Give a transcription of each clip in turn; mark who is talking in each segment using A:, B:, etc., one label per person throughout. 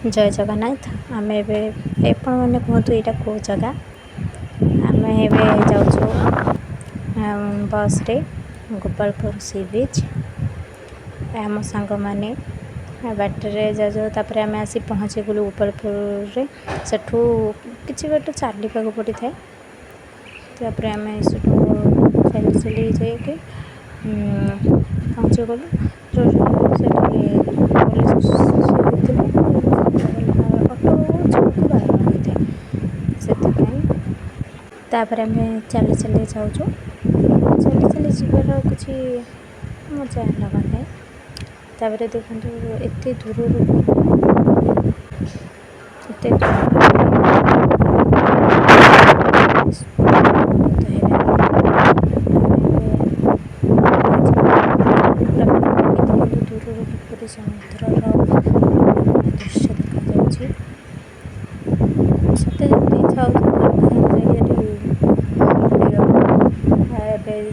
A: जय जगन्नाथ। आम एपण मैंने कहतु यहाँ कौ जगह आम जाऊँ बस रे गोपालपुर सी बीच आम सांग मैंने बाटर जाऊँ आम आसी पहुँचे गलु गोपालपुर सेठू किसी बाट चलने पड़ी था आम चली चली जाकि पहुँची गलु तापर आम चली चली जाऊँ चली चली जीवार किसी मजा लगा था तापर देखो एत दूर किपरि समुद्र दृश्य देखा सत्य इच्छा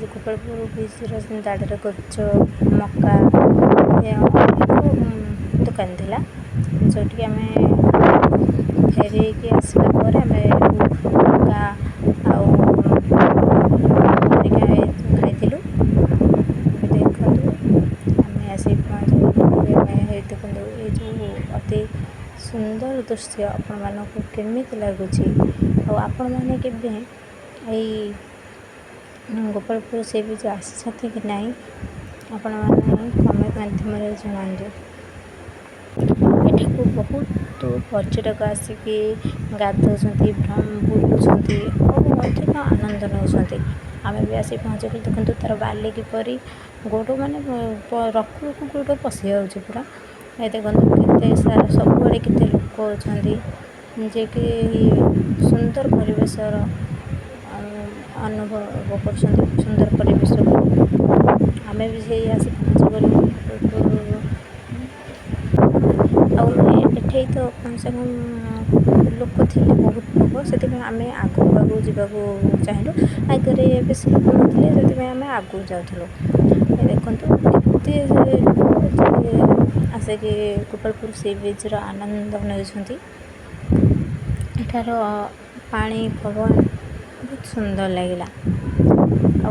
A: गोपालपुर बीच दाड़े गच मका दुकान थिला जो आम फेर आसला खाई देखु आम आसी देखो ये जो अति सुंदर दृश्य आपण मानक केमी लगुच आपण मैंने के गोपालपुर से भी जो आसी कि नहीं आपण मैंने कमेंट माध्यम जनातु एठाक बहुत पर्यटक आसिक गाधौं बुलूँ और अधिक आनंद नौ आम भी आसी पहुँचे देखो तार बाली किपर गोड़ मैंने रखु रखु गोड़ पशि जाऊँच पूरा ये देखो के सबुआड़े के लोक अच्छा जे कि सुंदर परिवेशर अनुभव कर सुंदर परिवेश आम भी से आसी पहुँची गलु तो कम से कम लोक थे बहुत लोक से आम आगू आगू जावाक चाहिए आगे बेसी लोक ना से आम आगू जाऊँ देखते आसिक गोपालपुर सी बीच आनंद नौरार पानी पवन बहुत सुंदर लगे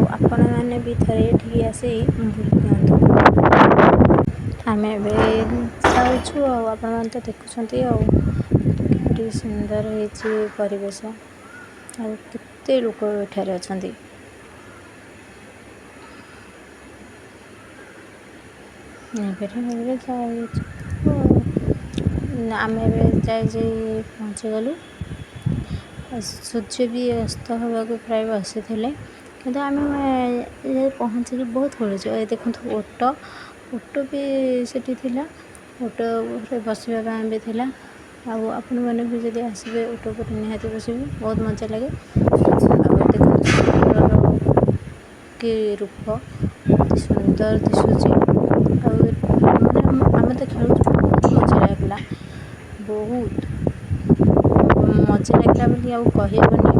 A: आपण मैंने भी थे ये आसी बुल दिंतु आम जाऊँ आपण तो देखुं सुंदर हो परिवेश आते लोक एठार अच्छा आम जाए पहुँची गलु सूर्य भी अस्त होगा प्राय बसी थे कि आम पहुँचे बहुत खोलुचे ये देखो ओटो भी सेठी थिला ओटो बसवा भी थिला आपण मैंने भी जब आसबे ओटो पर निहाती बसबे बहुत मजा लगे देखो कि रूप सुंदर दिशुची आम तो खेल बहुत मजा लगला बहुत मजा लगला बोली कहबनी